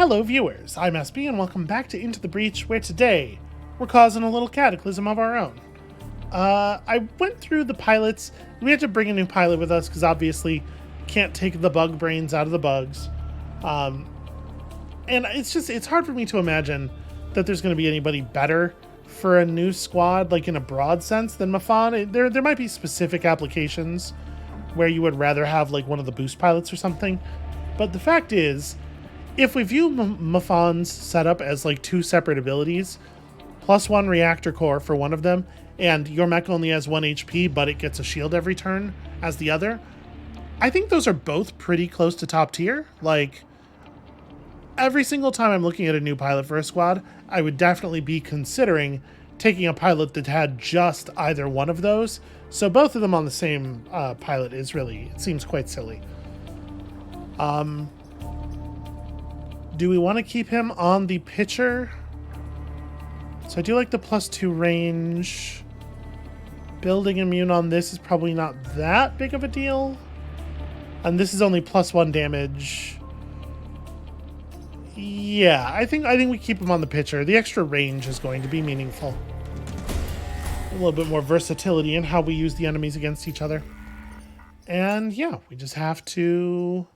Hello viewers, I'm SB and welcome back to Into the Breach, where today we're causing a little cataclysm of our own. I went through the pilots. We had to bring a new pilot with us because obviously can't take the bug brains out of the bugs. And it's hard for me to imagine that there's going to be anybody better for a new squad, like in a broad sense, than Mafan. There might be specific applications where you would rather have like one of the boost pilots or something. But the fact is, if we view Mafan's setup as like two separate abilities, plus one reactor core for one of them, and your mech only has 1 HP, but it gets a shield every turn as the other, I think those are both pretty close to top tier. Like, every single time I'm looking at a new pilot for a squad, I would definitely be considering taking a pilot that had just either one of those. So both of them on the same pilot is really, it seems quite silly. Do we want to keep him on the pitcher? So I do like the +2 range. Building immune on this is probably not that big of a deal. And this is only +1 damage. Yeah, I think we keep him on the pitcher. The extra range is going to be meaningful. A little bit more versatility in how we use the enemies against each other. And yeah, we just have to,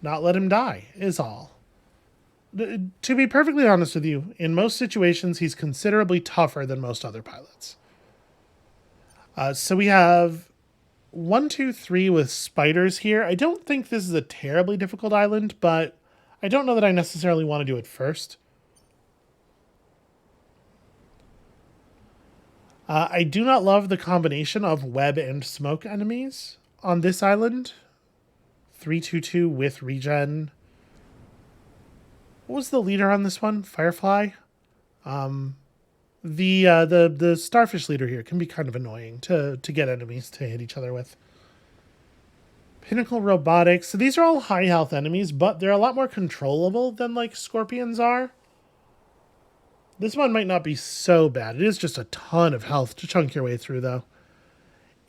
not let him die, is all. To be perfectly honest with you, in most situations, he's considerably tougher than most other pilots. So we have 1, 2, 3 with spiders here. I don't think this is a terribly difficult island, but I don't know that I necessarily want to do it first. I do not love the combination of web and smoke enemies on this island. 322 with regen. What was the leader on this one? Firefly? The starfish leader here can be kind of annoying to get enemies to hit each other with. Pinnacle robotics. So these are all high health enemies, but they're a lot more controllable than like scorpions are. This one might not be so bad. It is just a ton of health to chunk your way through though.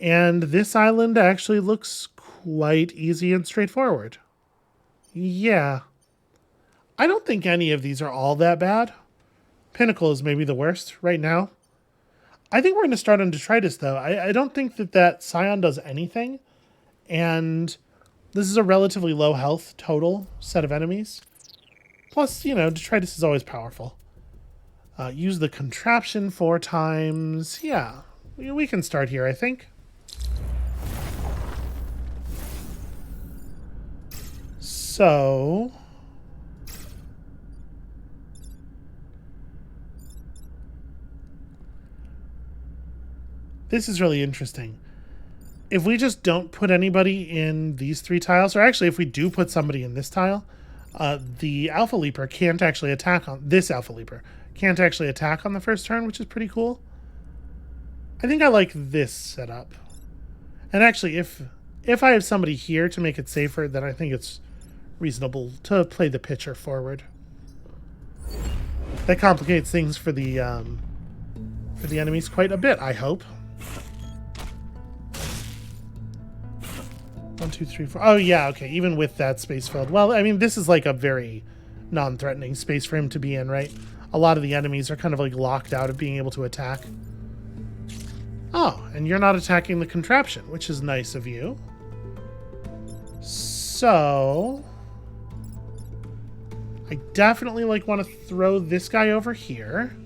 And this island actually looks quite easy and straightforward. Yeah. I don't think any of these are all that bad. Pinnacle is maybe the worst right now. I think we're going to start on Detritus, though. I don't think that Scion does anything. And this is a relatively low health total set of enemies. Plus, Detritus is always powerful. Use the contraption 4 times. Yeah, we can start here, I think. So this is really interesting. If we just don't put anybody in these 3 tiles, or actually if we do put somebody in this tile, the Alpha Leaper can't actually attack on this Alpha Leaper. Can't actually attack on the first turn, which is pretty cool. I think I like this setup. And actually, if I have somebody here to make it safer, then I think it's reasonable to play the pitcher forward. That complicates things for the enemies quite a bit, I hope. 1, 2, 3, 4. Oh yeah, okay. Even with that space filled. Well, I mean, this is like a very non-threatening space for him to be in, right? A lot of the enemies are kind of like locked out of being able to attack. Oh, and you're not attacking the contraption, which is nice of you. So I definitely want to throw this guy over here.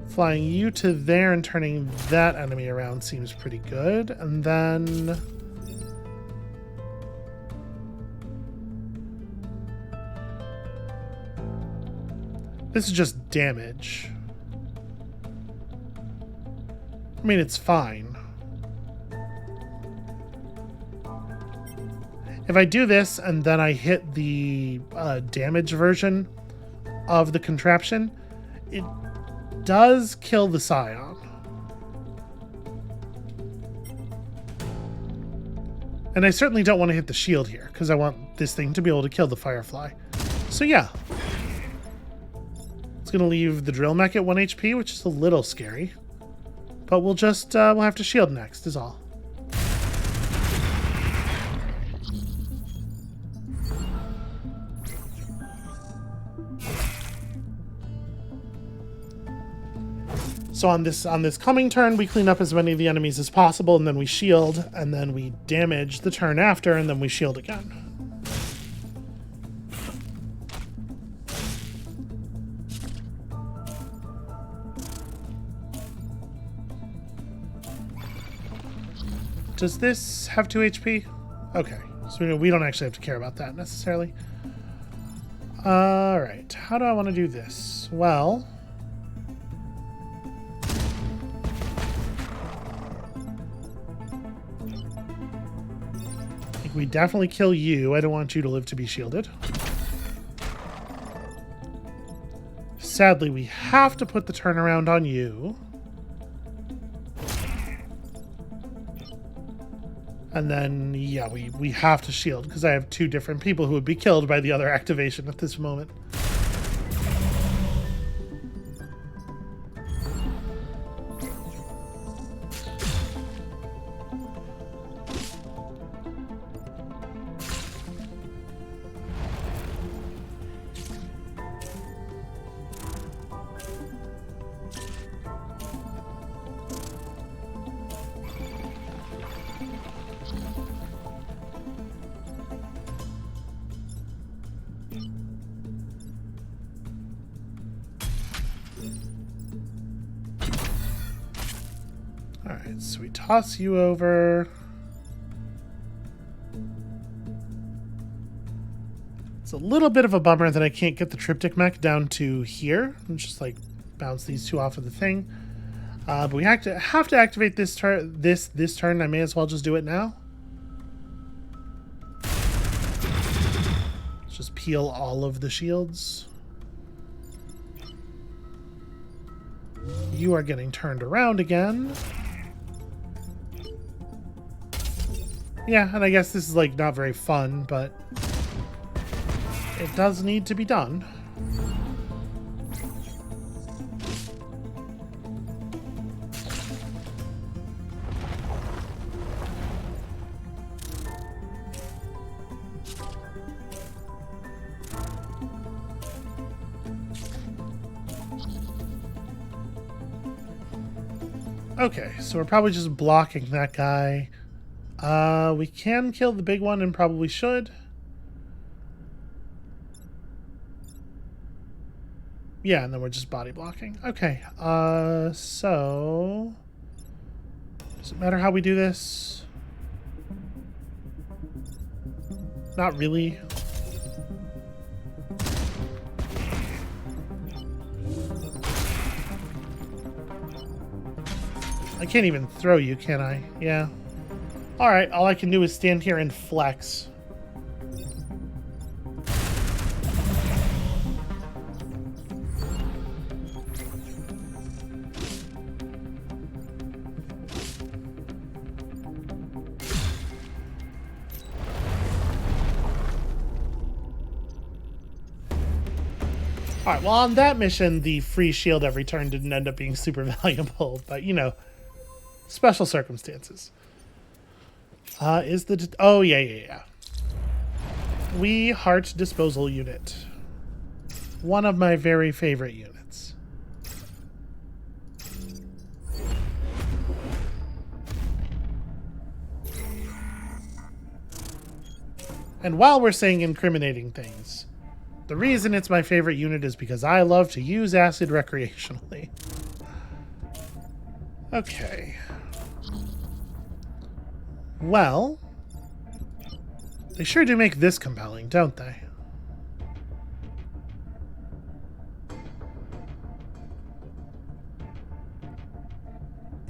Flying you to there and turning that enemy around seems pretty good. And then this is just damage. I mean, it's fine. If I do this and then I hit the damage version of the contraption, it does kill the Scion. And I certainly don't want to hit the shield here, because I want this thing to be able to kill the Firefly. So yeah. It's going to leave the drill mech at 1 HP, which is a little scary. But we'll just, we'll have to shield next, is all. So on this coming turn, we clean up as many of the enemies as possible, and then we shield, and then we damage the turn after, and then we shield again. Does this have 2 HP? Okay, so we don't actually have to care about that necessarily. Alright, how do I want to do this? Well... we definitely kill you. I don't want you to live to be shielded. Sadly, we have to put the turnaround on you. And then, yeah, we have to shield because I have 2 different people who would be killed by the other activation at this moment. Alright, so we toss you over. It's a little bit of a bummer that I can't get the triptych mech down to here. And just like bounce these 2 off of the thing. But we have to activate this turn. This turn. I may as well just do it now. Let's just peel all of the shields. You are getting turned around again. Yeah, and I guess this is like not very fun, but it does need to be done. Okay, so we're probably just blocking that guy. We can kill the big one and probably should. Yeah, and then we're just body blocking. Okay, so... does it matter how we do this? Not really. I can't even throw you, can I? Yeah. Alright, all I can do is stand here and flex. Alright, well on that mission, the free shield every turn didn't end up being super valuable, but you know, special circumstances. Is the... oh, yeah. We Heart Disposal Unit. One of my very favorite units. And while we're saying incriminating things, the reason it's my favorite unit is because I love to use acid recreationally. Okay. Well, they sure do make this compelling, don't they?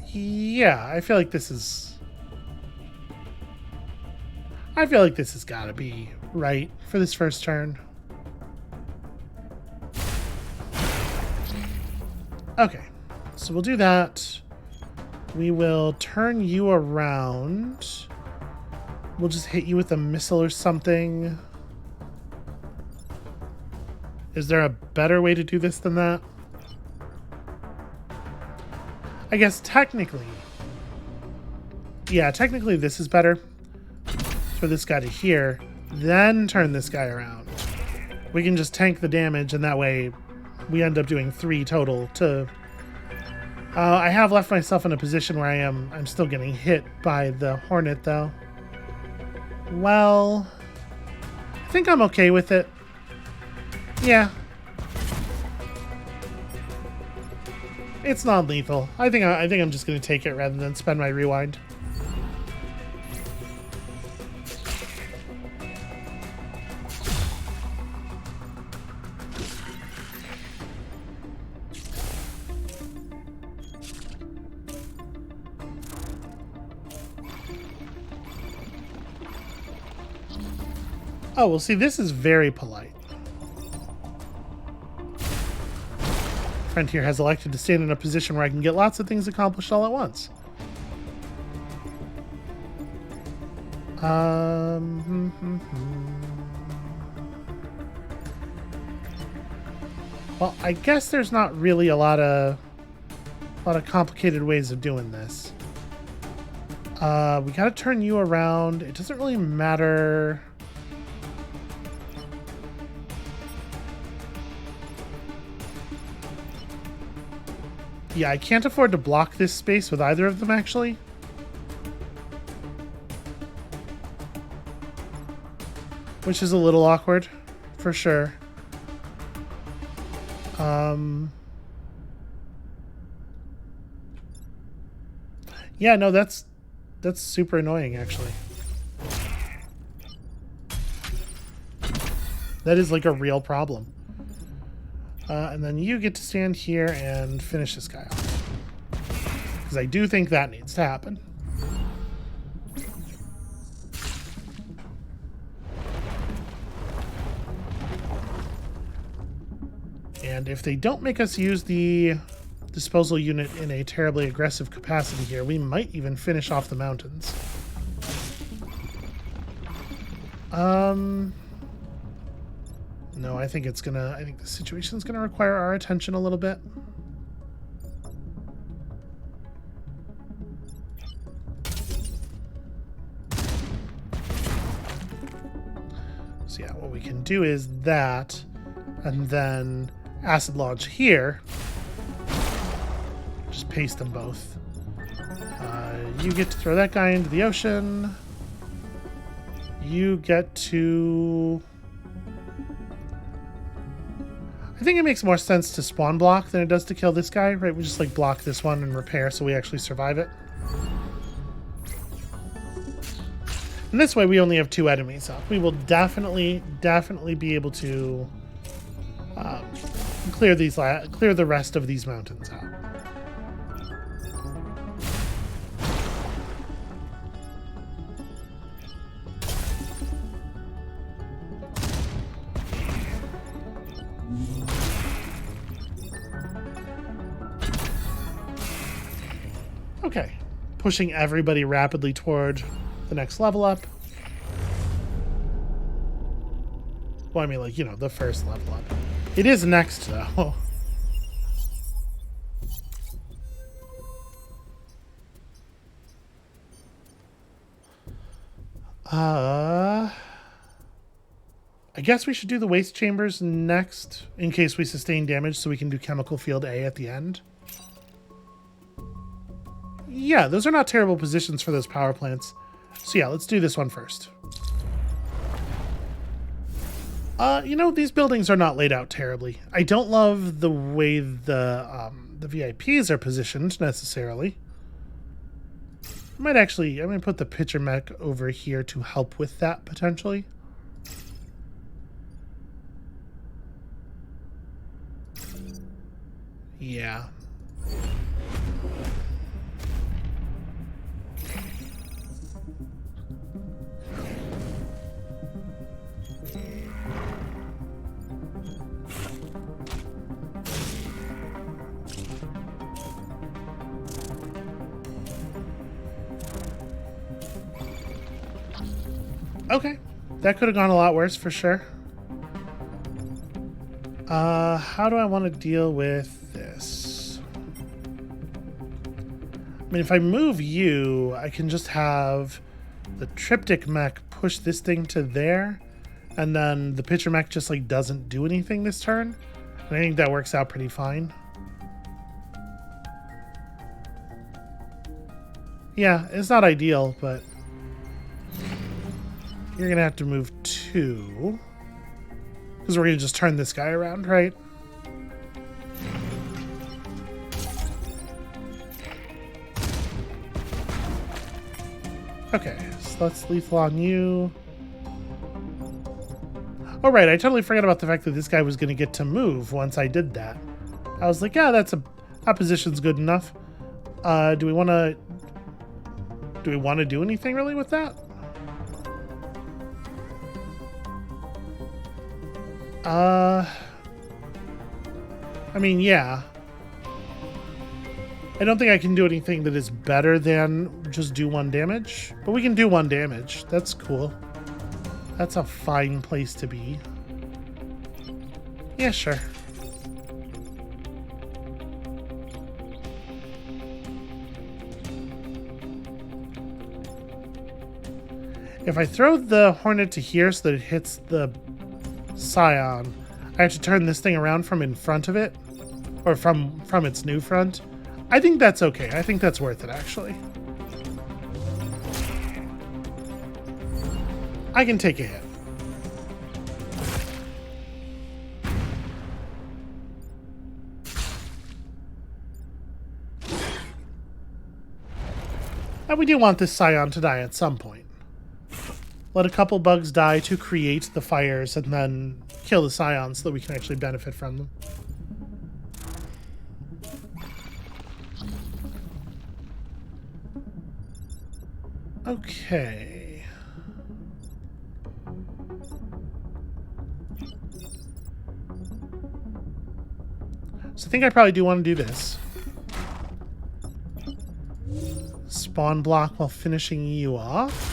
Yeah, I feel like this is... I feel like this has got to be right for this first turn. Okay, so we'll do that. We will turn you around. We'll just hit you with a missile or something. Is there a better way to do this than that? I guess technically... Yeah, technically this is better. For this guy to here, then turn this guy around. We can just tank the damage, and that way we end up doing 3 total to... I have left myself in a position where I'm still getting hit by the Hornet, though. Well... I think I'm okay with it. Yeah. It's non-lethal. I think I'm just going to take it rather than spend my rewind. Oh, well, see, this is very polite. Friend here has elected to stand in a position where I can get lots of things accomplished all at once. Well, I guess there's not really a lot of complicated ways of doing this. We gotta turn you around. It doesn't really matter. Yeah, I can't afford to block this space with either of them, actually. Which is a little awkward, for sure. Yeah, no, that's super annoying, actually. That is like a real problem. And then you get to stand here and finish this guy off. Because I do think that needs to happen. And if they don't make us use the disposal unit in a terribly aggressive capacity here, we might even finish off the mountains. No, I think the situation's gonna require our attention a little bit. So yeah, what we can do is that, and then acid launch here. Just paste them both. You get to throw that guy into the ocean. You get to... I think it makes more sense to spawn block than it does to kill this guy, right? We just like block this one and repair so we actually survive it. And this way we only have 2 enemies up. We will definitely be able to clear the rest of these mountains out. Okay, pushing everybody rapidly toward the next level up. Well, I mean, like, you know, the first level up. It is next, though. I guess we should do the waste chambers next, in case we sustain damage, so we can do chemical field A at the end. Yeah, those are not terrible positions for those power plants. So yeah, let's do this one first. You know, these buildings are not laid out terribly. I don't love the way the VIPs are positioned, necessarily. I'm going to put the pitcher mech over here to help with that, potentially. Yeah. Okay, that could have gone a lot worse for sure. How do I want to deal with this? mean, if I move you, I can just have the triptych mech push this thing to there, and then the pitcher mech just like doesn't do anything this turn. And I think that works out pretty fine. Yeah, it's not ideal, but you're gonna have to move 2. Because we're gonna just turn this guy around, right? Okay, so let's lethal on you. Oh, right, I totally forgot about the fact that this guy was gonna get to move once I did that. I was like, yeah, that position's good enough. Do we wanna do anything really with that? I mean, yeah. I don't think I can do anything that is better than just do 1 damage, but we can do 1 damage. That's cool. That's a fine place to be. Yeah, sure. If I throw the Hornet to here so that it hits the Scion, I have to turn this thing around from in front of it, or from its new front. I think that's okay. I think that's worth it, actually. I can take a hit. And we do want this Scion to die at some point. Let a couple bugs die to create the fires and then kill the Scions so that we can actually benefit from them. Okay. So I think I probably do want to do this. Spawn block while finishing you off.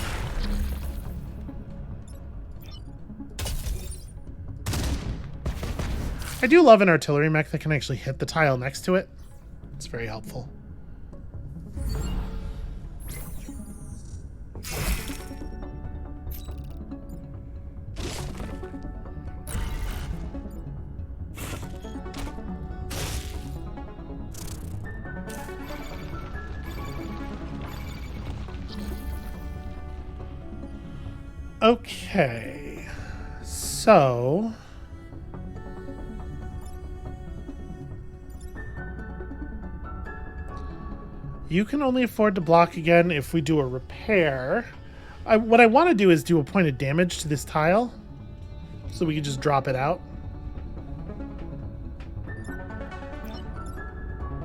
I do love an artillery mech that can actually hit the tile next to it. It's very helpful. Okay, so you can only afford to block again if we do a repair. What I want to do is do a point of damage to this tile so we can just drop it out.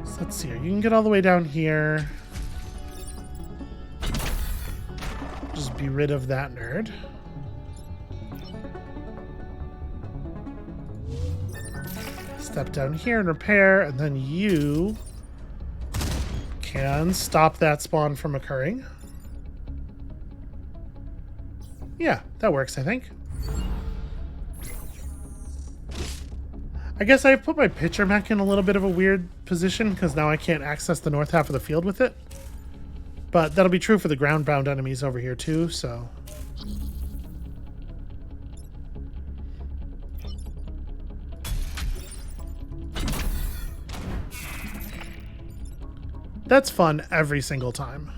So let's see here. You can get all the way down here. Just be rid of that nerd. Step down here and repair, and then you can stop that spawn from occurring. Yeah, that works, I think. I guess I've put my pitcher mech in a little bit of a weird position because now I can't access the north half of the field with it. But that'll be true for the ground-bound enemies over here too, so... That's fun every single time.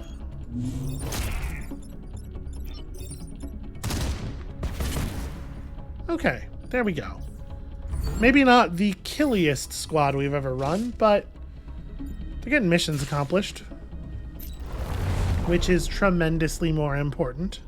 Okay, there we go. Maybe not the killiest squad we've ever run, but they're getting missions accomplished, which is tremendously more important.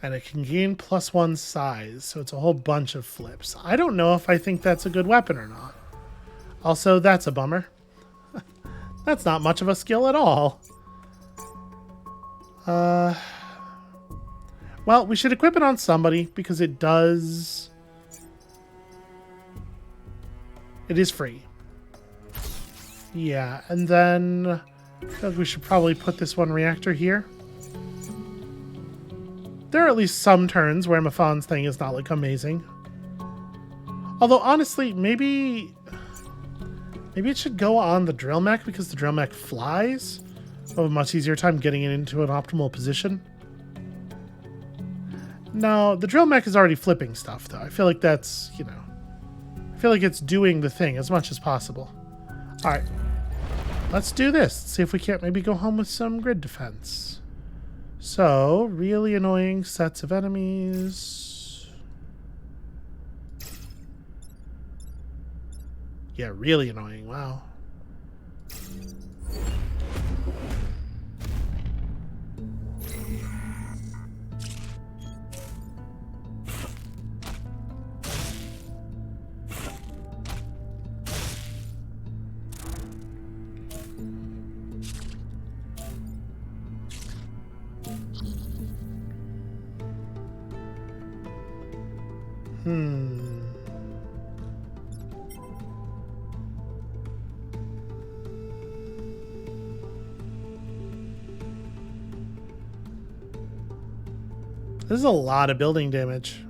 And it can gain +1 size, so it's a whole bunch of flips. I don't know if I think that's a good weapon or not. Also, that's a bummer. That's not much of a skill at all. Well, we should equip it on somebody because it does... It is free. Yeah, and then I feel like we should probably put this one reactor here. there are at least some turns where Mafon's thing is not like amazing. Although honestly, maybe it should go on the drill mech because the drill mech flies. We'll have a much easier time getting it into an optimal position. No, the drill mech is already flipping stuff though. I feel like that's, you know, I feel like it's doing the thing as much as possible. All right, let's do this. See if we can't maybe go home with some grid defense. So, really annoying sets of enemies. Yeah, really annoying. Wow. This is a lot of building damage.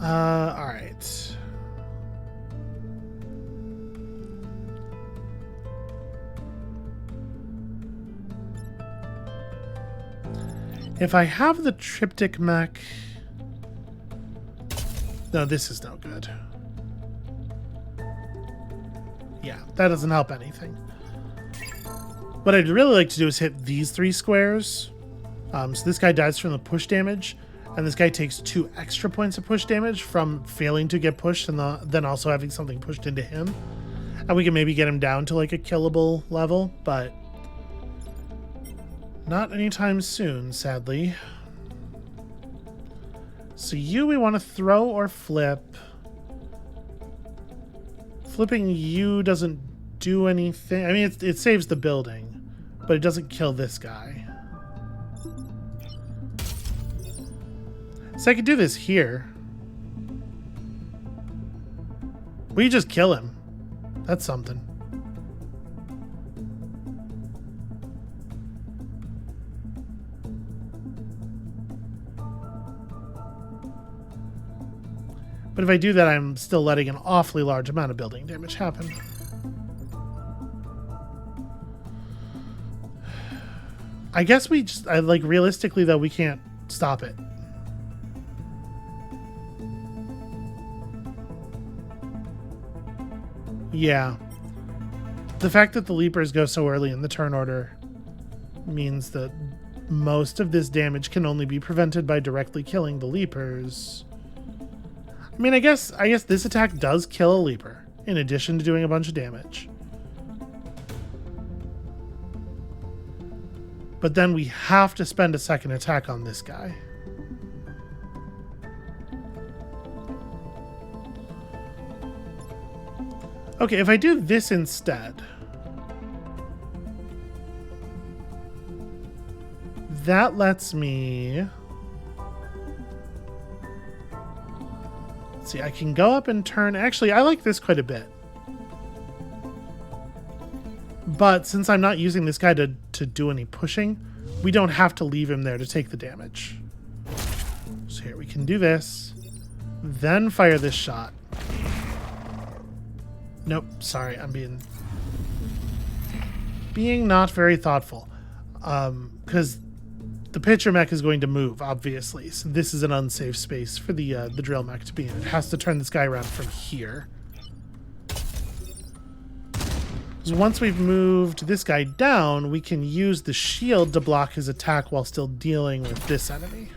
All right. If I have the triptych mech... No, this is no good. Yeah, that doesn't help anything. What I'd really like to do is hit these 3 squares. So this guy dies from the push damage, and this guy takes 2 extra points of push damage from failing to get pushed and then also having something pushed into him. And we can maybe get him down to like a killable level, but not anytime soon, sadly. So you we want to throw or flip. Flipping you doesn't do anything. I mean, it saves the building, but it doesn't kill this guy. So I could do this here. We just kill him. That's something. But if I do that, I'm still letting an awfully large amount of building damage happen. I guess we just, like, realistically, though, we can't stop it. Yeah. The fact that the leapers go so early in the turn order means that most of this damage can only be prevented by directly killing the leapers. I mean, I guess this attack does kill a leaper, in addition to doing a bunch of damage. But then we have to spend a second attack on this guy. Okay, if I do this instead, that lets me... Let's see, I can go up and turn... Actually, I like this quite a bit. But since I'm not using this guy to do any pushing, we don't have to leave him there to take the damage. So here, we can do this. Then fire this shot. Nope, sorry, I'm being not very thoughtful. Because the pitcher mech is going to move, obviously. So this is an unsafe space for the drill mech to be in. It has to turn this guy around from here. So once we've moved this guy down, we can use the shield to block his attack while still dealing with this enemy.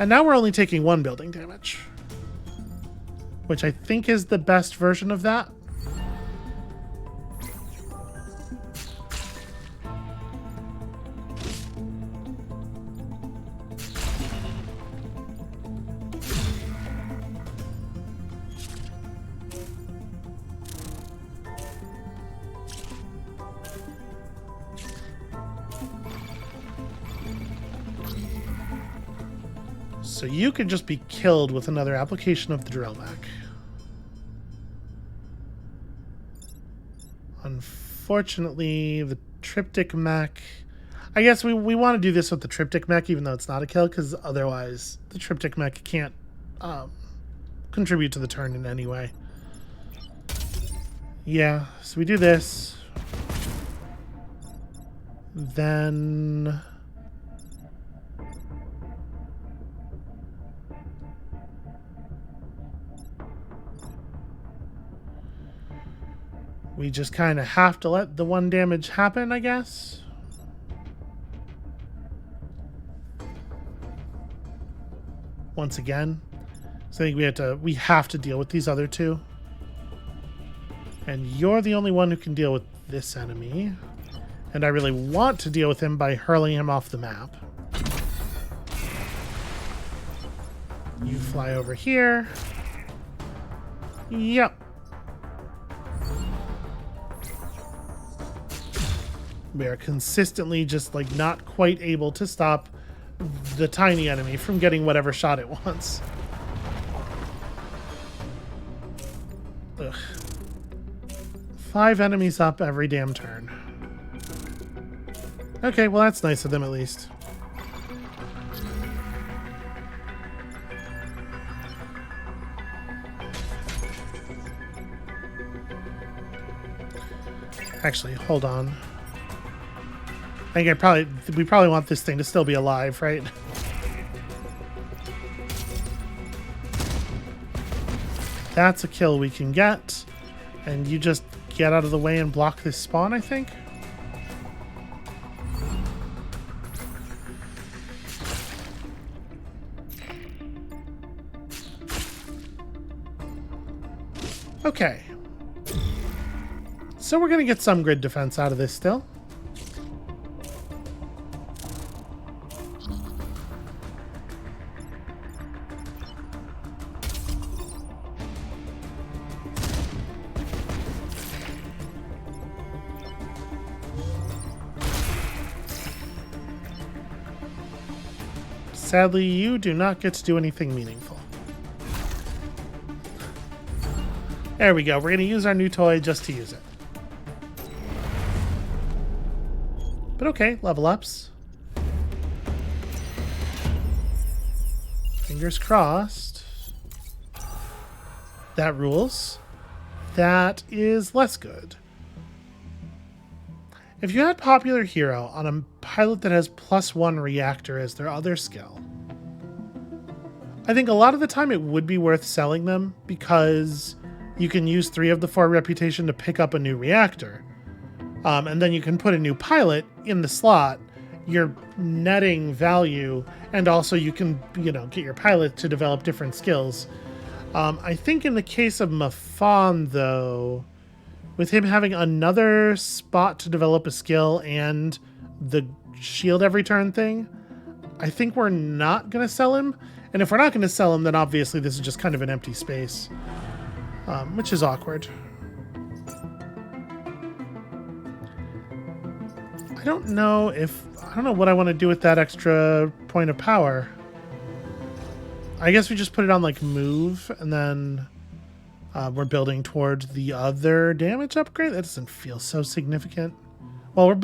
And now we're only taking 1 building damage, which I think is the best version of that. So you can just be killed with another application of the drill mech. Unfortunately, the Triptych mech. I guess we want to do this with the Triptych mech, even though it's not a kill, because otherwise the Triptych mech can't contribute to the turn in any way. Yeah, so we do this. Then... we just kind of have to let the 1 damage happen, I guess. Once again. So I think we have to deal with these other 2. And you're the only one who can deal with this enemy. And I really want to deal with him by hurling him off the map. You fly over here. Yep. We are consistently just like not quite able to stop the tiny enemy from getting whatever shot it wants. Ugh. 5 enemies up every damn turn. Okay, well that's nice of them at least. Actually, hold on. I think we probably want this thing to still be alive, right? That's a kill we can get. And you just get out of the way and block this spawn, I think. Okay. So we're going to get some grid defense out of this still. Sadly, you do not get to do anything meaningful. There we go. We're going to use our new toy just to use it. But okay, level ups. Fingers crossed. That rules. That is less good. If you had Popular Hero on a pilot that has +1 reactor as their other skill, I think a lot of the time it would be worth selling them because you can use 3 of the 4 reputation to pick up a new reactor. And then you can put a new pilot in the slot. You're netting value, and also you can, get your pilot to develop different skills. I think in the case of Mafan, though, with him having another spot to develop a skill and the shield every turn thing, I think we're not going to sell him. And if we're not going to sell him, then obviously this is just kind of an empty space, which is awkward. I don't know what I want to do with that extra point of power. I guess we just put it on like move, and then we're building towards the other damage upgrade. That doesn't feel so significant. Well, we're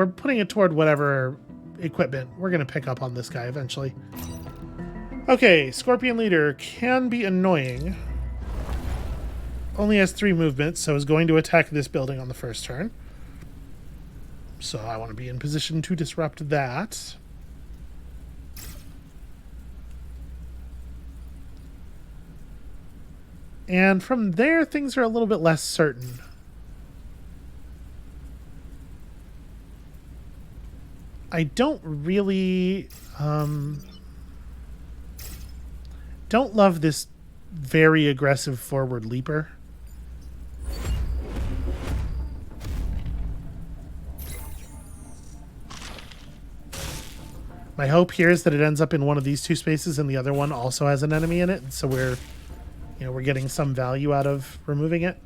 putting it toward whatever equipment we're going to pick up on this guy eventually. Okay, Scorpion Leader can be annoying. Only has 3 movements, so is going to attack this building on the first turn. So I want to be in position to disrupt that. And from there, things are a little bit less certain. I don't really don't love this very aggressive forward leaper. My hope here is that it ends up in one of these 2 spaces and the other one also has an enemy in it, so we're getting some value out of removing it.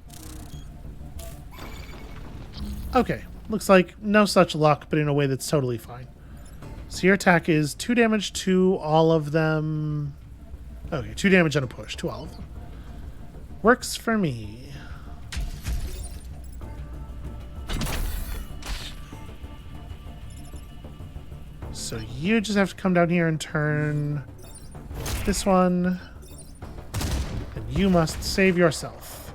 Okay, looks like no such luck, but in a way that's totally fine. So your attack is 2 damage to all of them. Okay, 2 damage and a push to all of them. Works for me. So you just have to come down here and turn this one. And you must save yourself.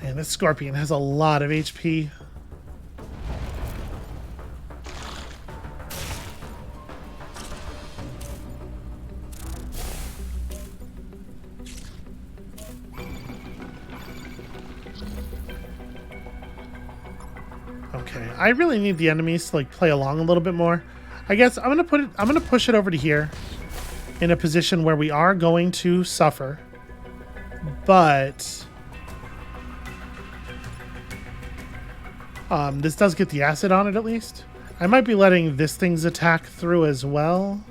Man, this scorpion has a lot of HP. Okay, I really need the enemies to like play along a little bit more. I guess I'm gonna push it over to here in a position where we are going to suffer, but this does get the acid on it at least. I might be letting this thing's attack through as well.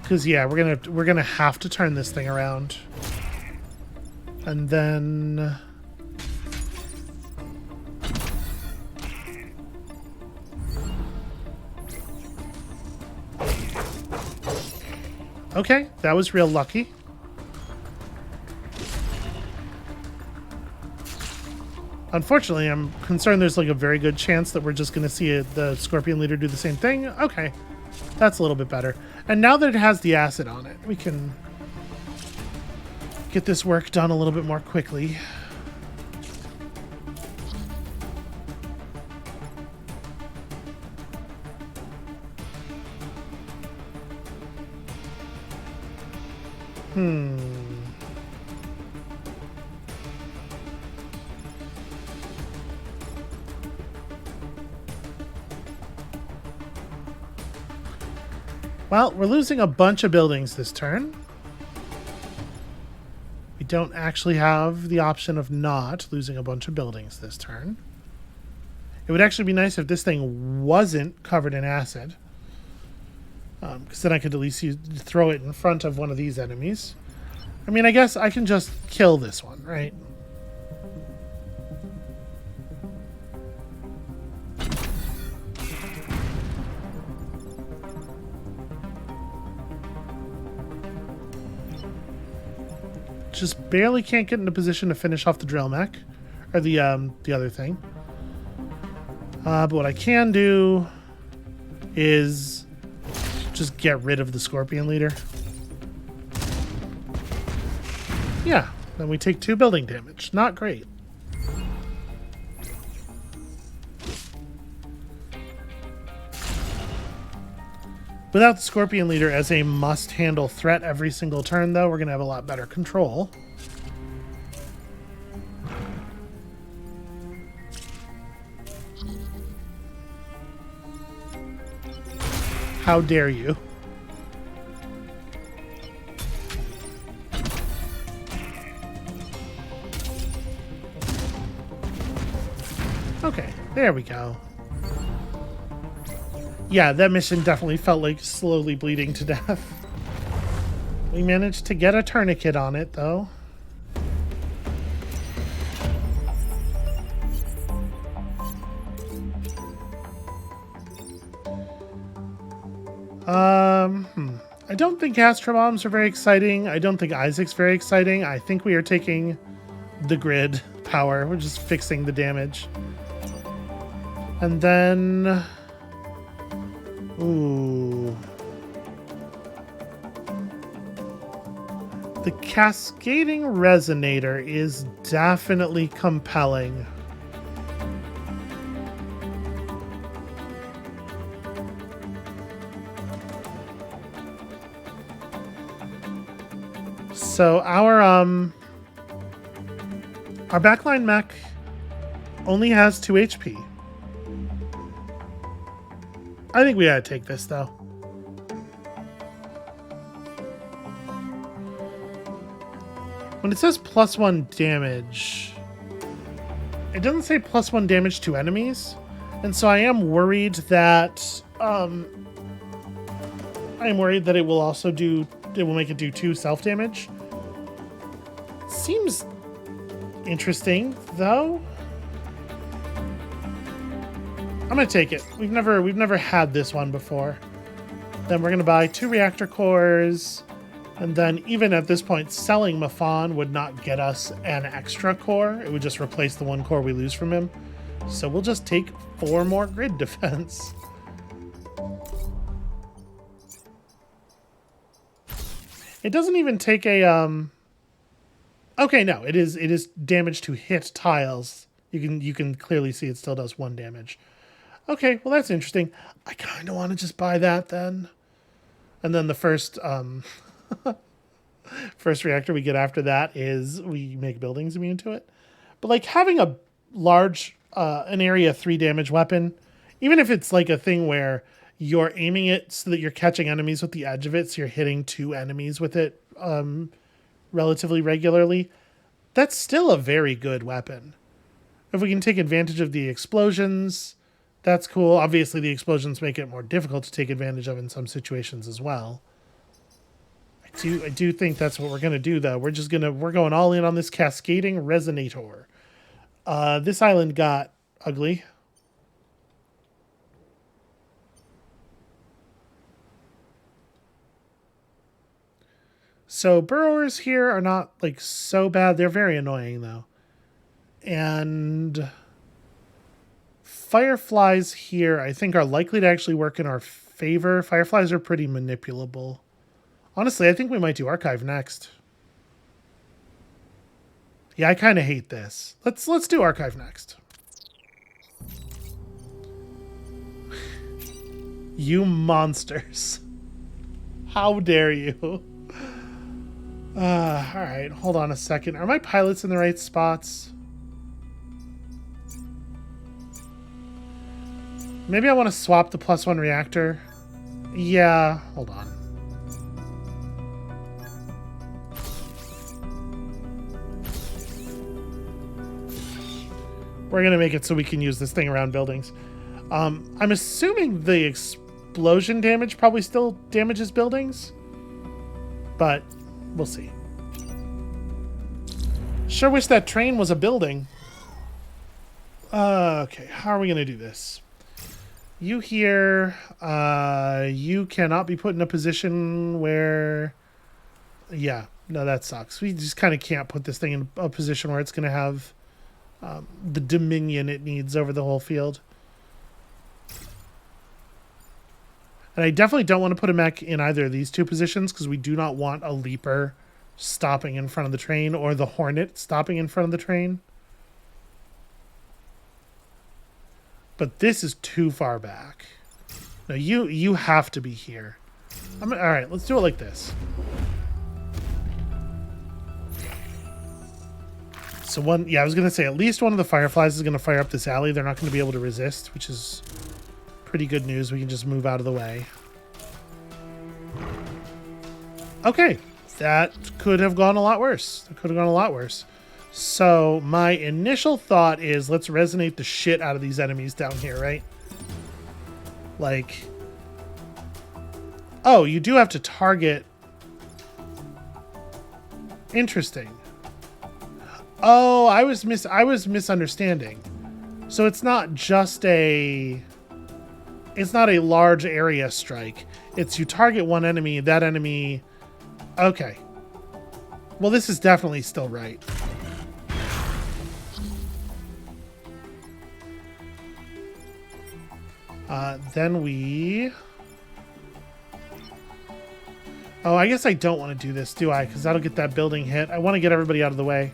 Because yeah, we're gonna have to turn this thing around. And then okay, that was real lucky. Unfortunately, I'm concerned there's like a very good chance that we're just going to see the Scorpion Leader do the same thing. Okay, that's a little bit better. And now that it has the acid on it, we can get this work done a little bit more quickly. Well, we're losing a bunch of buildings this turn. We don't actually have the option of not losing a bunch of buildings this turn. It would actually be nice if this thing wasn't covered in acid. Because then I could at least throw it in front of one of these enemies. I mean, I guess I can just kill this one, right? Just barely can't get in a position to finish off the drill mech. Or the other thing. But what I can do is just get rid of the Scorpion Leader. Yeah, then we take 2 building damage. Not great. Without the Scorpion Leader as a must-handle threat every single turn, though, we're going to have a lot better control. How dare you? Okay, there we go. Yeah, that mission definitely felt like slowly bleeding to death. We managed to get a tourniquet on it, though. I don't think Astro Bombs are very exciting. I don't think Isaac's very exciting. I think we are taking the grid power. We're just fixing the damage. And then... ooh. The Cascading Resonator is definitely compelling. So our backline mech only has 2 HP. I think we gotta take this though. When it says +1 damage, it doesn't say +1 damage to enemies, and so I am worried that it will also make it do 2 self-damage. Seems interesting, though. I'm gonna take it. We've never had this one before. Then we're gonna buy 2 reactor cores, and then even at this point, selling Mafan would not get us an extra core. It would just replace the 1 core we lose from him. So we'll just take 4 more grid defense. It doesn't even take a okay, no, it is damage to hit tiles. You can clearly see it still does 1 damage. Okay, well that's interesting. I kind of want to just buy that then. And then the first first reactor we get after that is we make buildings immune to it. But like having a large an area 3 damage weapon, even if it's like a thing where you're aiming it so that you're catching enemies with the edge of it, so you're hitting 2 enemies with it relatively regularly, that's still a very good weapon. If we can take advantage of the explosions, that's cool. Obviously, the explosions make it more difficult to take advantage of in some situations as well. I do think that's what we're going to do, though. We're going all in on this cascading resonator. This island got ugly. So burrowers here are not like so bad. They're very annoying though. And fireflies here I think are likely to actually work in our favor. Fireflies are pretty manipulable. Honestly, I think we might do archive next. Yeah, I kind of hate this. Let's do archive next. You monsters. How dare you? Alright, hold on a second. Are my pilots in the right spots? Maybe I want to swap the +1 reactor. Yeah, hold on. We're going to make it so we can use this thing around buildings. I'm assuming the explosion damage probably still damages buildings, but we'll see. Sure wish that train was a building. Okay, how are we going to do this? You here, you cannot be put in a position where... Yeah, no, that sucks. We just kind of can't put this thing in a position where it's going to have the dominion it needs over the whole field. And I definitely don't want to put a mech in either of these 2 positions because we do not want a leaper stopping in front of the train or the hornet stopping in front of the train. But this is too far back. No, you have to be here. All right, let's do it like this. So I was going to say at least one of the fireflies is going to fire up this alley. They're not going to be able to resist, which is pretty good news. We can just move out of the way. Okay, that could have gone a lot worse. So my initial thought is let's resonate the shit out of these enemies down here, right? Like, oh, you do have to target. Interesting. Oh, I was misunderstanding. So it's not just it's not a large area strike. It's you target one enemy, that enemy. Okay. Well, this is definitely still right. Then we... Oh, I guess I don't want to do this, do I? Because that'll get that building hit. I want to get everybody out of the way.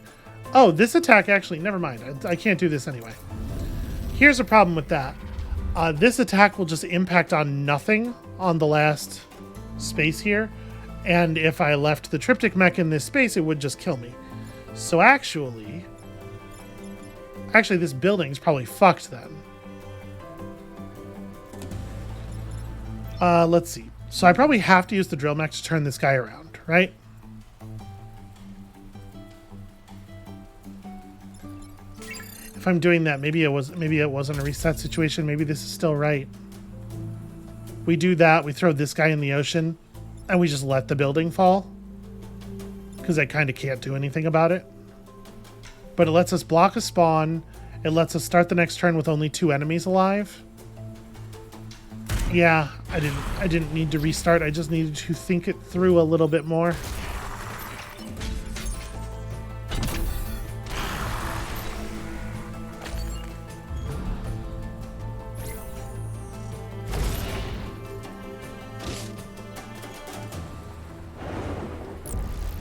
Oh, this attack actually... Never mind. I can't do this anyway. Here's a problem with that. This attack will just impact on nothing on the last space here. And if I left the triptych mech in this space, it would just kill me. So actually, this building's probably fucked then. Let's see. So I probably have to use the drill mech to turn this guy around, right? If I'm doing that, maybe it wasn't a reset situation. Maybe this is still right. We do that. We throw this guy in the ocean, and we just let the building fall because I kind of can't do anything about it. But it lets us block a spawn. It lets us start the next turn with only 2 enemies alive. Yeah, I didn't need to restart. I just needed to think it through a little bit more.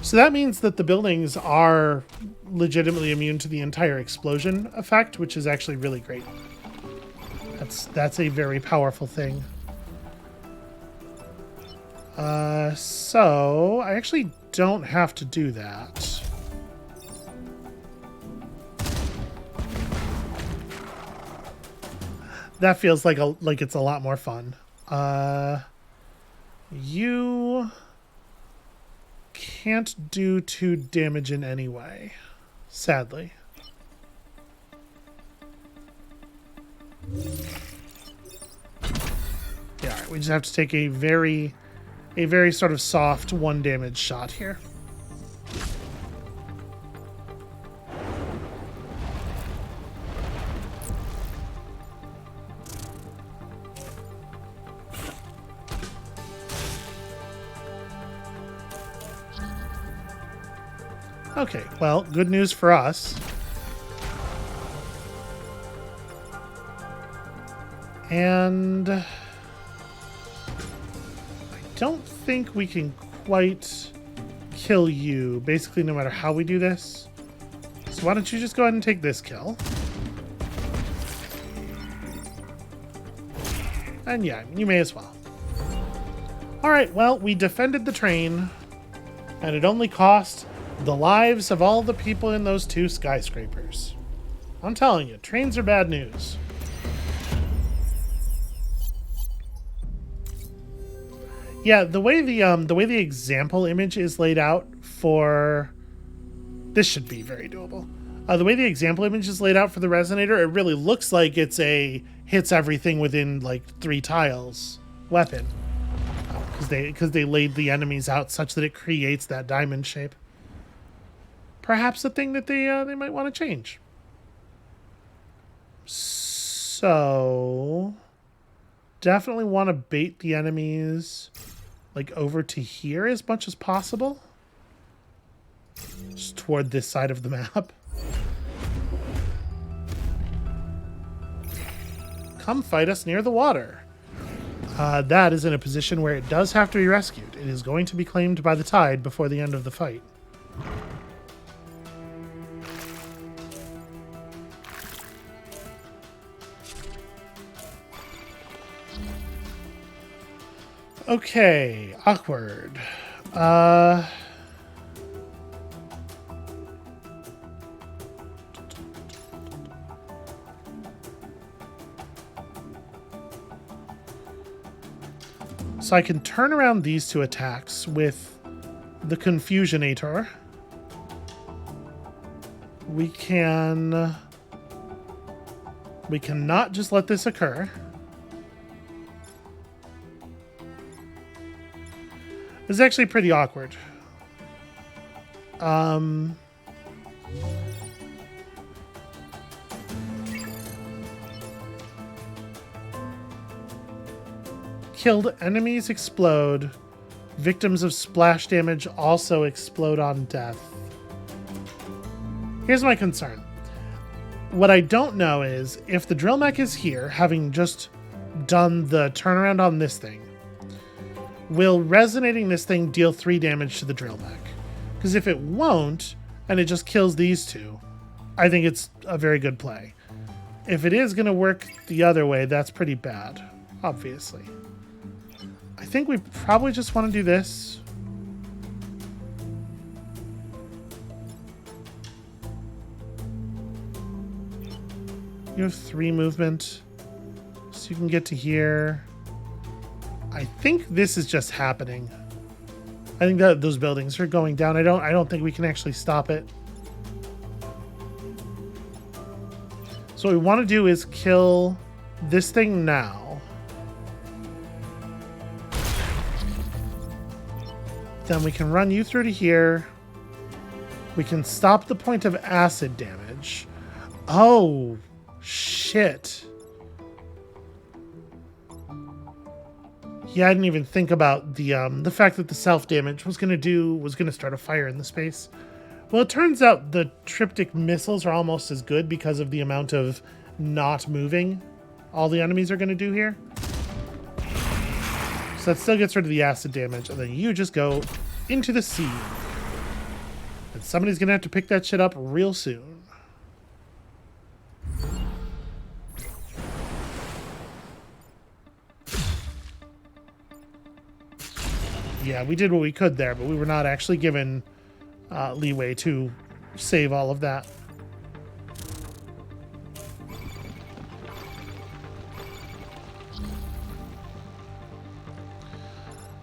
So that means that the buildings are legitimately immune to the entire explosion effect, which is actually really great. That's a very powerful thing. So I actually don't have to do that. That feels like it's a lot more fun. You can't do 2 damage in any way, sadly. Yeah, all right, we just have to take a very sort of soft 1 damage shot here. Okay, well, good news for us. And I don't think we can quite kill you, basically, no matter how we do this. So why don't you just go ahead and take this kill? And yeah, you may as well. All right, well, we defended the train, and it only cost the lives of all the people in those 2 skyscrapers. I'm telling you, trains are bad news. Yeah, the way the example image is laid out for this should be very doable. The way the example image is laid out for the resonator, it really looks like it's a hits everything within like 3 tiles weapon, because they laid the enemies out such that it creates that diamond shape. Perhaps a thing that they might want to change. So definitely want to bait the enemies like over to here as much as possible. Just toward this side of the map. Come fight us near the water. That is in a position where it does have to be rescued. It is going to be claimed by the tide before the end of the fight. Okay, awkward. So I can turn around these 2 attacks with the Confusionator. We cannot just let this occur. This is actually pretty awkward. Killed enemies explode. Victims of splash damage also explode on death. Here's my concern. What I don't know is if the drill mech is here, having just done the turnaround on this thing, will resonating this thing deal 3 damage to the drill mech? Because if it won't, and it just kills these 2, I think it's a very good play. If it is going to work the other way, that's pretty bad, obviously. I think we probably just want to do this. You have 3 movement, so you can get to here. I think this is just happening. I think that those buildings are going down. I don't think we can actually stop it. So what we want to do is kill this thing now. Then we can run you through to here. We can stop the point of acid damage. Oh, shit. Yeah, I didn't even think about the fact that the self-damage was gonna start a fire in the space. Well, it turns out the triptych missiles are almost as good because of the amount of not moving all the enemies are gonna do here. So that still gets rid of the acid damage, and then you just go into the sea. And somebody's gonna have to pick that shit up real soon. Yeah, we did what we could there, but we were not actually given leeway to save all of that.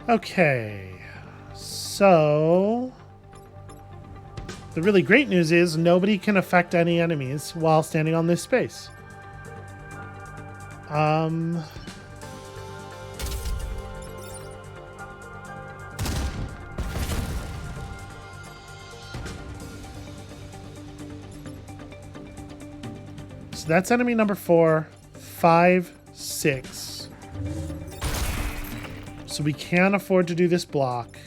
Okay, so the really great news is nobody can affect any enemies while standing on this space. So that's enemy number 4, 5, 6. So we can afford to do this block.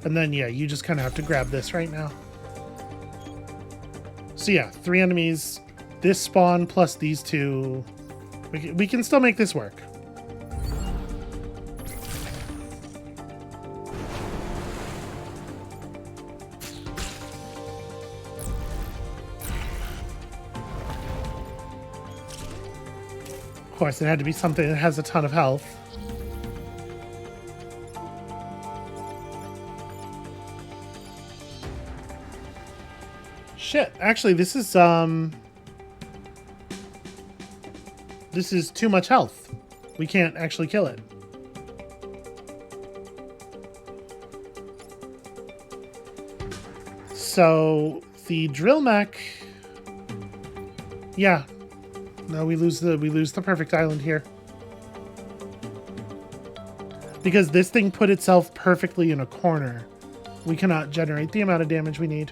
And then, yeah, you just kind of have to grab this right now. So yeah, 3 enemies. This spawn plus these 2. We can still make this work. Of course, it had to be something that has a ton of health. Shit, actually, this is too much health. We can't actually kill it. So the drill mech, yeah. No, we lose the perfect island here. Because this thing put itself perfectly in a corner. We cannot generate the amount of damage we need.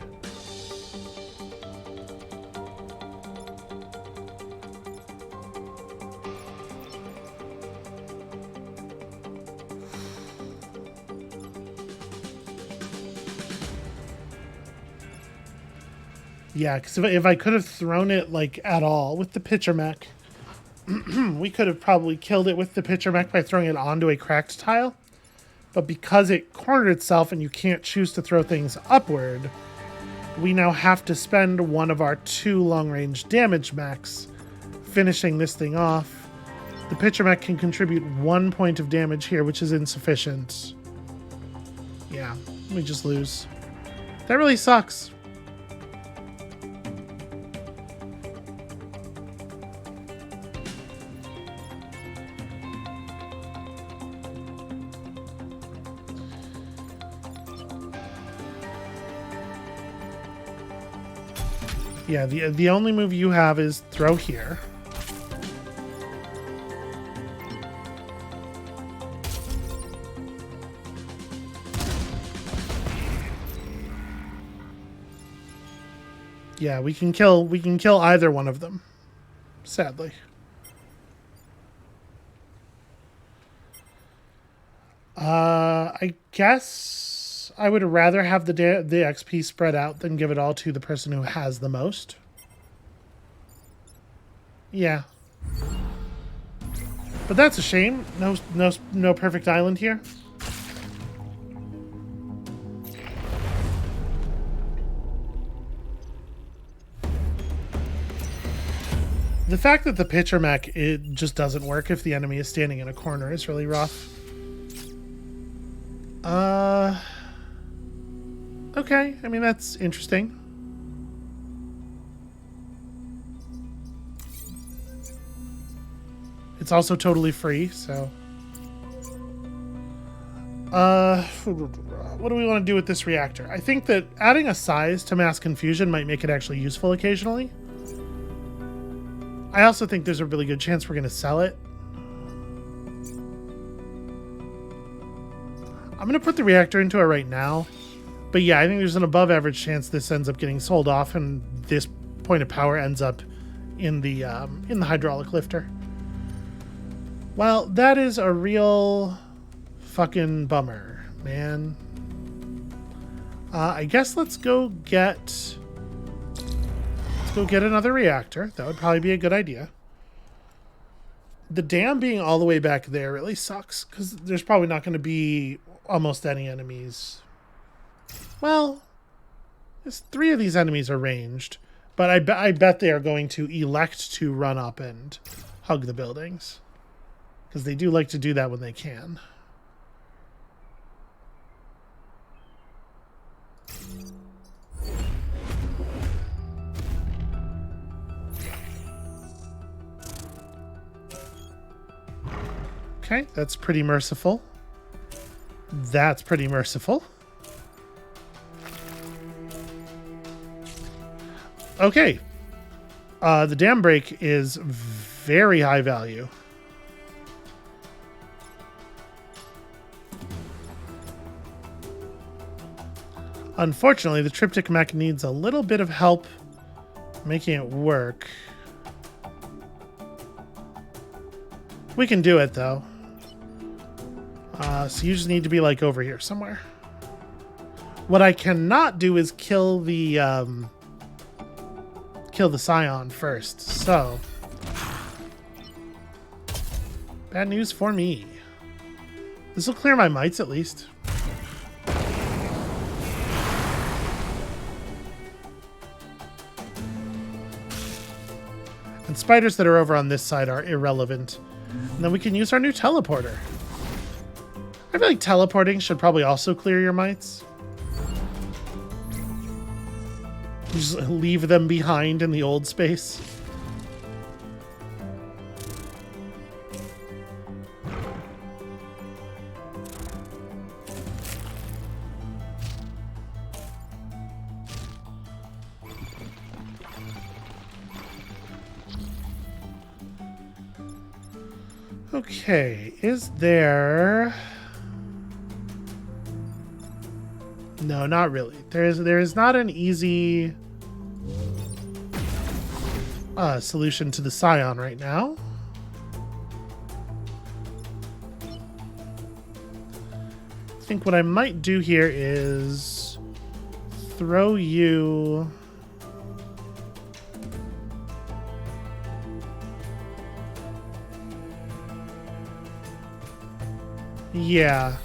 Yeah, because if I could have thrown it, like, at all with the pitcher mech, we could have probably killed it with the pitcher mech by throwing it onto a cracked tile. But because it cornered itself and you can't choose to throw things upward, we now have to spend one of our 2 long-range damage mechs finishing this thing off. The pitcher mech can contribute 1 point of damage here, which is insufficient. Yeah, we just lose. That really sucks. Yeah, the only move you have is throw here. Yeah, we can kill either one of them. Sadly. I guess I would rather have the XP spread out than give it all to the person who has the most. Yeah. But that's a shame. No perfect island here. The fact that the pitcher mech, it just doesn't work if the enemy is standing in a corner is really rough. Okay, I mean, that's interesting. It's also totally free, so... what do we want to do with this reactor? I think that adding a size to mass confusion might make it actually useful occasionally. I also think there's a really good chance we're going to sell it. I'm going to put the reactor into it right now. But yeah, I think there's an above average chance this ends up getting sold off and this point of power ends up in the hydraulic lifter. Well, that is a real Fucking bummer, man. I guess let's go get another reactor. That would probably be a good idea. The dam being all the way back there really sucks because there's probably not going to be almost any enemies. Well, three of these enemies are ranged, but I bet they are going to elect to run up and hug the buildings because they do like to do that when they can. Okay, that's pretty merciful. That's pretty merciful. Okay. The dam break is very high value. Unfortunately, the triptych mech needs a little bit of help making it work. We can do it, though. So you just need to be, like, over here somewhere. What I cannot do is kill the scion first, so... Bad news for me. This will clear my mites, at least. And spiders that are over on this side are irrelevant. And then we can use our new teleporter. I feel like teleporting should probably also clear your mites. Just leave them behind in the old space. Okay, is there... No, not really. There is not an easy solution to the scion right now. I think what I might do here is throw you... Yeah.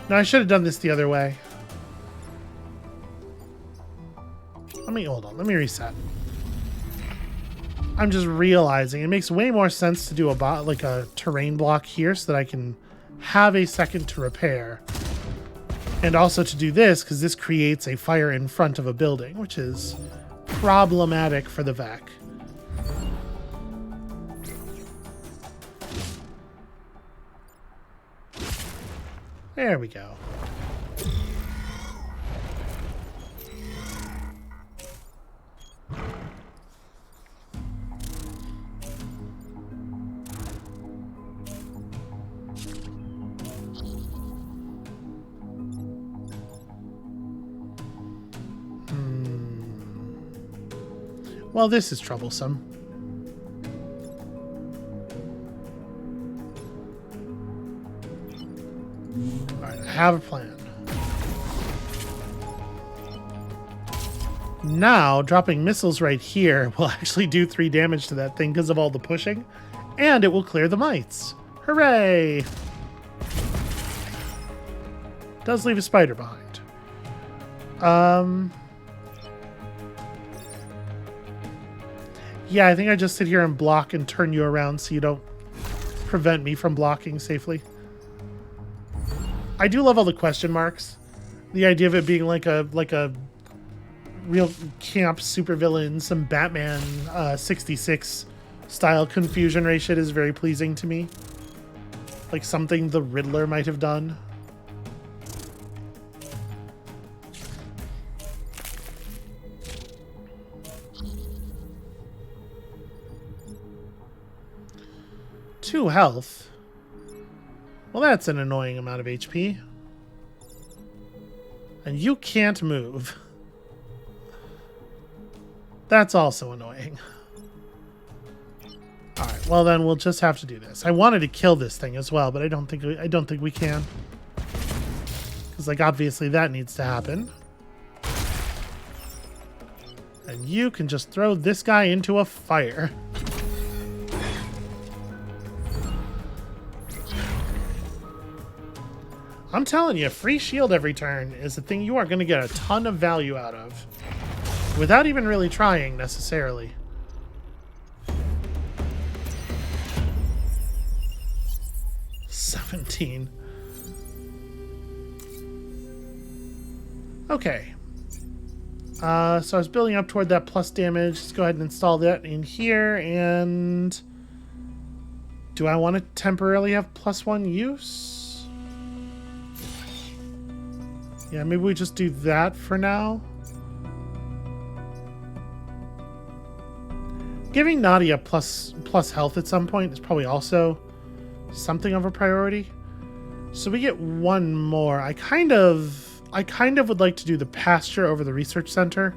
No, I should have done this the other way. Hold on. Let me reset. I'm just realizing it makes way more sense to do a terrain block here so that I can have a second to repair. And also to do this because this creates a fire in front of a building, which is problematic for the VAC. There we go. Well, this is troublesome. Alright, I have a plan. Now, dropping missiles right here will actually do 3 damage to that thing because of all the pushing, and it will clear the mites. Hooray! Does leave a spider behind. Yeah, I think I just sit here and block and turn you around so you don't prevent me from blocking safely. I do love all the question marks. The idea of it being like a real camp supervillain, some Batman 66 style confusion ray shit is very pleasing to me. Like something the Riddler might have done. Two health. Well, that's an annoying amount of HP. And you can't move. That's also annoying. Alright, well then we'll just have to do this. I wanted to kill this thing as well, but I don't think we can. Because like obviously that needs to happen. And you can just throw this guy into a fire. I'm telling you, free shield every turn is a thing you are going to get a ton of value out of. Without even really trying, necessarily. $17. Okay. So I was building up toward that plus damage. Let's go ahead and install that in here. And do I want to temporarily have +1 use? Yeah, maybe we just do that for now. Giving Nadia plus health at some point is probably also something of a priority. So we get one more. I kind of would like to do the Pasture over the research center.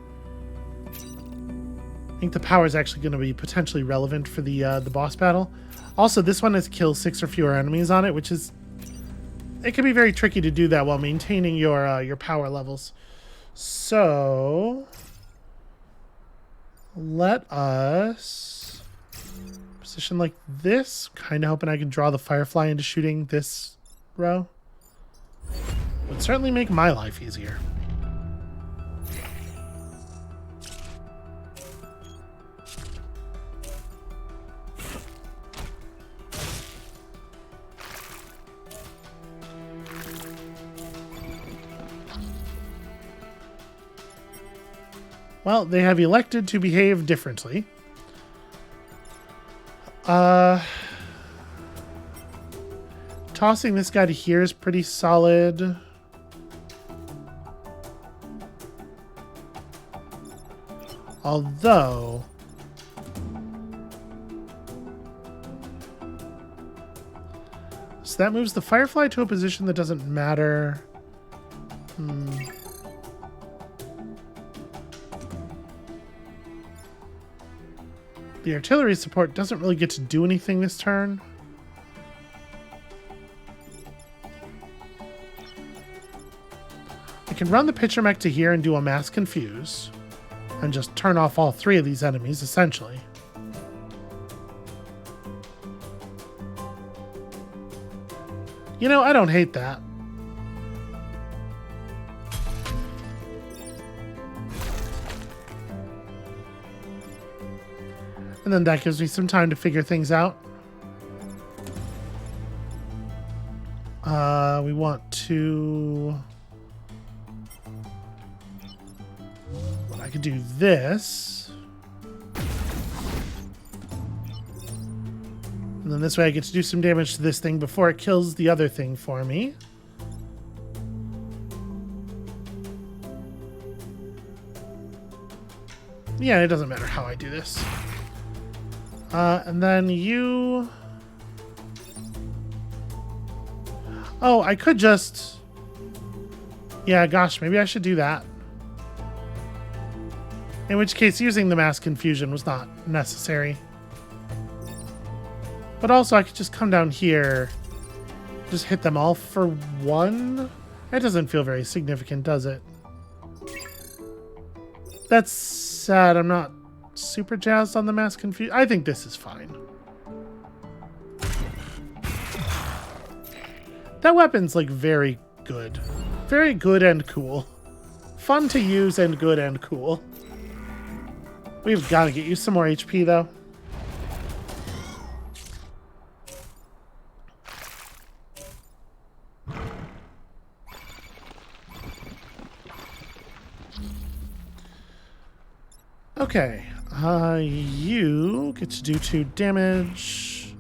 I think the power is actually going to be potentially relevant for the boss battle. Also, this one has kill 6 or fewer enemies on it, which is, it can be very tricky to do that while maintaining your power levels. So let us position like this. Kind of hoping I can draw the Firefly into shooting this row. Would certainly make my life easier. Well, they have elected to behave differently. Tossing this guy to here is pretty solid. Although, so that moves the Firefly to a position that doesn't matter. The artillery support doesn't really get to do anything this turn. I can run the pitcher mech to here and do a mass confuse. And just turn off all 3 of these enemies, essentially. You know, I don't hate that. And then that gives me some time to figure things out. We want to... I could do this. And then this way I get to do some damage to this thing before it kills the other thing for me. Yeah, it doesn't matter how I do this. And then you... Oh, I could just... Yeah, gosh, maybe I should do that. In which case, using the mass confusion was not necessary. But also, I could just come down here, just hit them all for 1. That doesn't feel very significant, does it? That's sad. I'm not super jazzed on the mass confusion. I think this is fine. That weapon's like very good. Very good and cool. Fun to use and good and cool. We've got to get you some more HP, though. Okay. You get to do 2 damage.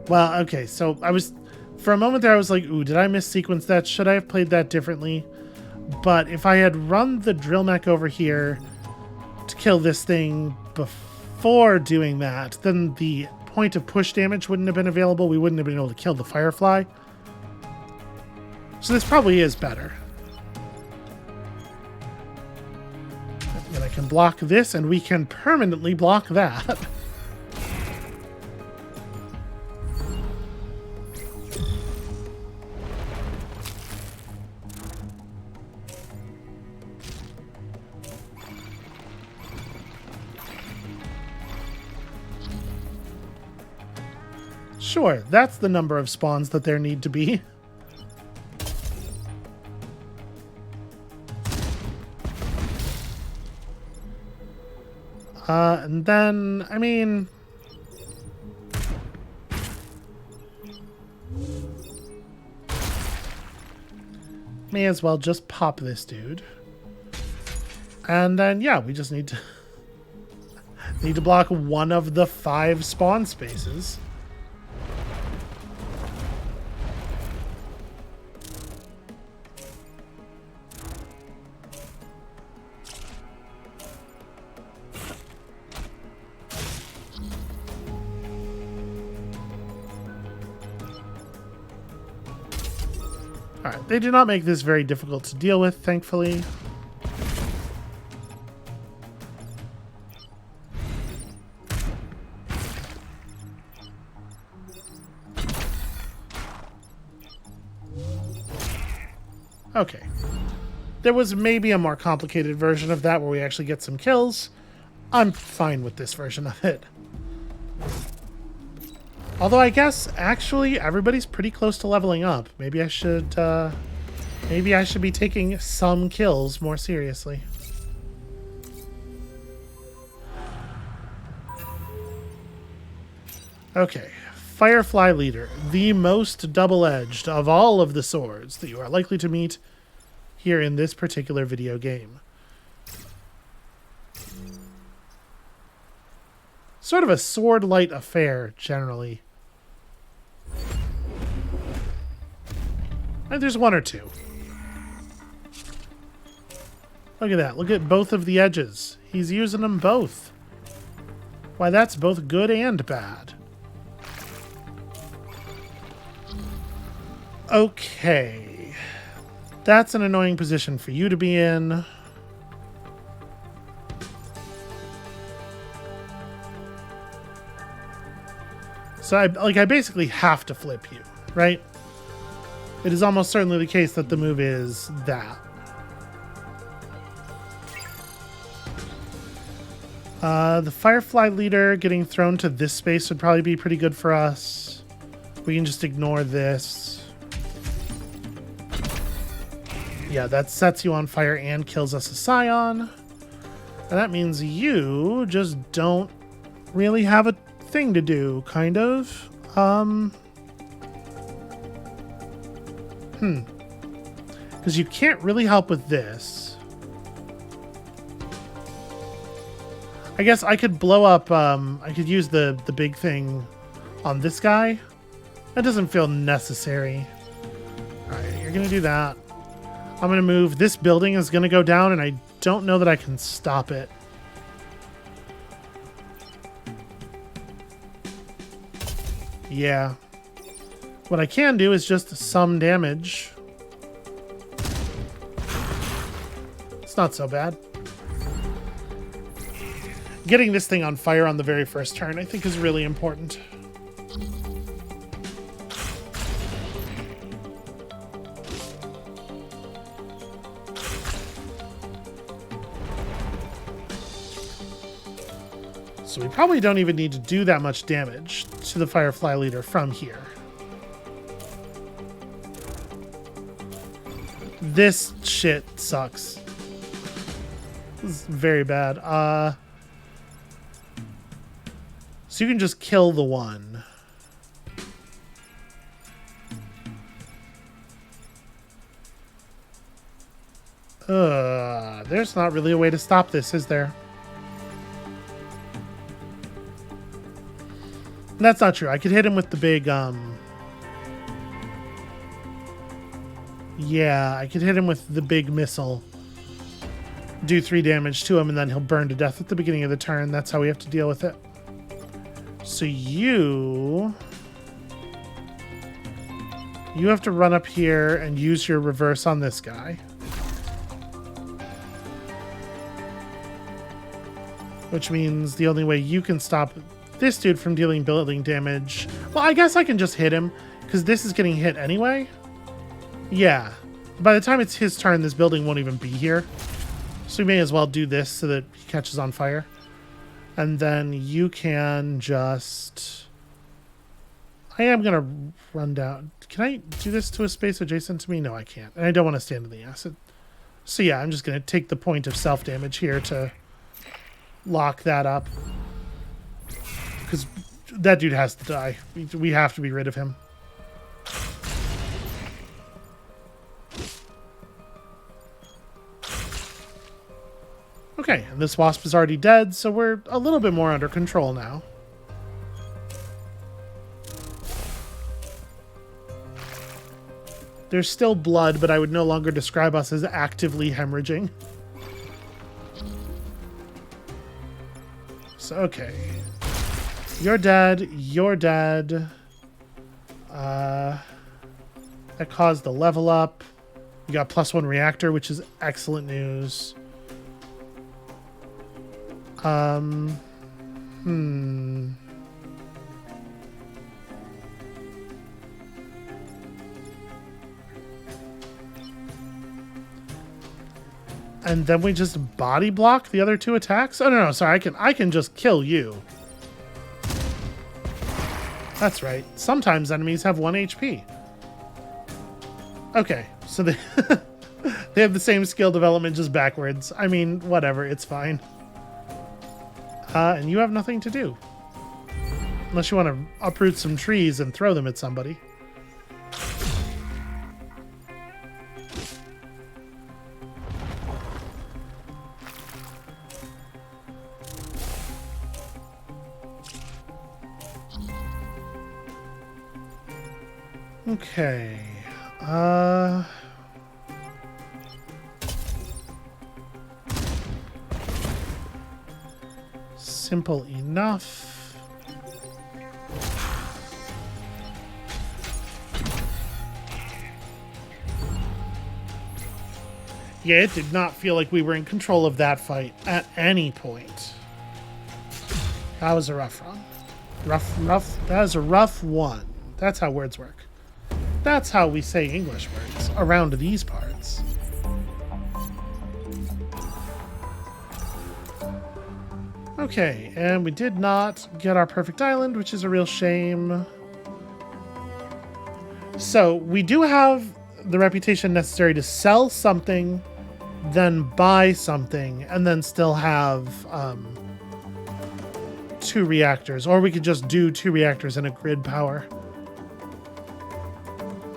Well, okay, so I was, for a moment there I was like, ooh, did I missequence that? Should I have played that differently? But if I had run the drill mech over here to kill this thing before doing that, then the point of push damage wouldn't have been available, we wouldn't have been able to kill the Firefly. So this probably is better. And I can block this, and we can permanently block that. Sure, that's the number of spawns that there need to be. And then, I mean... may as well just pop this dude. And then, yeah, we just need to... need to block one of the 5 spawn spaces. Alright, they do not make this very difficult to deal with, thankfully. Okay. There was maybe a more complicated version of that where we actually get some kills. I'm fine with this version of it. Although I guess, actually, everybody's pretty close to leveling up. Maybe I should be taking some kills more seriously. Okay. Firefly Leader. The most double-edged of all of the swords that you are likely to meet here in this particular video game. Sort of a sword-light affair, generally. And there's one or two. Look at that. Look at both of the edges. He's using them both. Why, that's both good and bad. Okay. That's an annoying position for you to be in. So I basically have to flip you, right? It is almost certainly the case that the move is that. The Firefly Leader getting thrown to this space would probably be pretty good for us. We can just ignore this. Yeah, that sets you on fire and kills us a Scion. And that means you just don't really have a thing to do, kind of. Because you can't really help with this. I guess I could blow up, I could use the big thing on this guy. That doesn't feel necessary. Alright, you're gonna do that. I'm gonna move. This building is gonna go down, and I don't know that I can stop it. Yeah. What I can do is just some damage. It's not so bad. Getting this thing on fire on the very first turn, I think, is really important. So we probably don't even need to do that much damage to the Firefly Leader from here. This shit sucks. This is very bad. So you can just kill the one. There's not really a way to stop this, is there? That's not true. I could hit him with the big, yeah, I could hit him with the big missile. Do 3 damage to him, and then he'll burn to death at the beginning of the turn. That's how we have to deal with it. So you have to run up here and use your reverse on this guy. Which means the only way you can stop this dude from dealing building damage... Well, I guess I can just hit him, because this is getting hit anyway. Yeah. By the time it's his turn, this building won't even be here. So we may as well do this so that he catches on fire. And then you can just... I am going to run down... Can I do this to a space adjacent to me? No, I can't. And I don't want to stand in the acid. So yeah, I'm just going to take the point of self-damage here to lock that up. Because that dude has to die. We have to be rid of him. Okay, and this wasp is already dead, so we're a little bit more under control now. There's still blood, but I would no longer describe us as actively hemorrhaging. So, okay. You're dead. You're dead. That caused the level up. You got +1 reactor, which is excellent news. And then we just body block the other 2 attacks? Oh, no, sorry. I can just kill you. That's right. Sometimes enemies have 1 HP. Okay, so they, they have the same skill development, just backwards. I mean, whatever. It's fine. And you have nothing to do. Unless you want to uproot some trees and throw them at somebody. Okay. Simple enough. Yeah, it did not feel like we were in control of that fight at any point. That was a rough run. Rough. That is a rough one. That's how words work. That's how we say English words around these parts. Okay, and we did not get our perfect island, which is a real shame. So we do have the reputation necessary to sell something, then buy something, and then still have 2 reactors. Or we could just do 2 reactors and a grid power.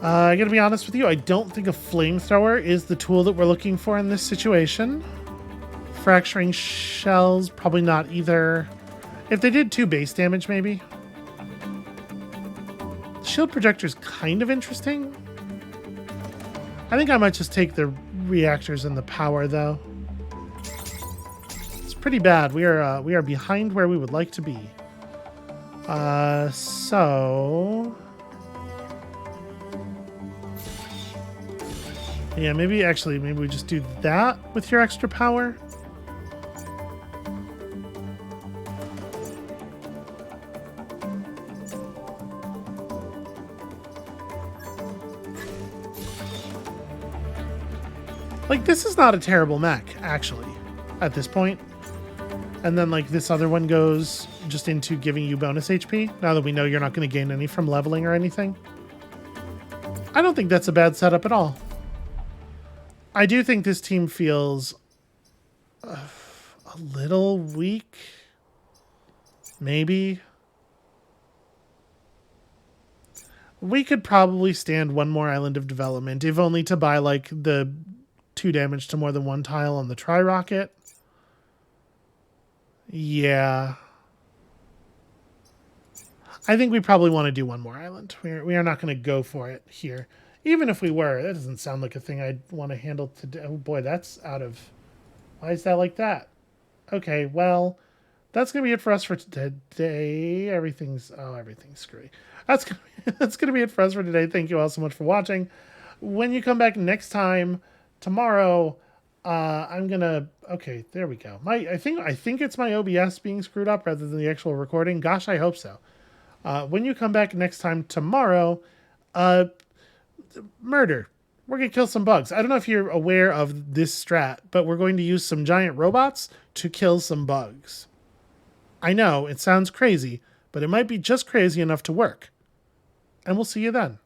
I gotta be honest with you, I don't think a flamethrower is the tool that we're looking for in this situation. Fracturing shells, probably not either. If they did 2 base damage, maybe. Shield projector's kind of interesting. I think I might just take the reactors and the power, though. It's pretty bad. We are behind where we would like to be. So... yeah, maybe we just do that with your extra power. Like, this is not a terrible mech, actually, at this point. And then, like, this other one goes just into giving you bonus HP, now that we know you're not going to gain any from leveling or anything. I don't think that's a bad setup at all. I do think this team feels a little weak. Maybe. We could probably stand 1 more island of development, if only to buy, like, the 2 damage to more than 1 tile on the tri-rocket. Yeah. I think we probably want to do 1 more island. We are not going to go for it here. Even if we were, that doesn't sound like a thing I'd want to handle today. Oh boy, that's out of... Why is that like that? Okay, well, that's gonna be it for us for today. Everything's screwy. That's gonna be it for us for today. Thank you all so much for watching. When you come back next time tomorrow, I'm gonna okay. There we go. I think it's my OBS being screwed up rather than the actual recording. Gosh, I hope so. When you come back next time tomorrow, murder. We're going to kill some bugs. I don't know if you're aware of this strat, but we're going to use some giant robots to kill some bugs. I know, it sounds crazy, but it might be just crazy enough to work. And we'll see you then.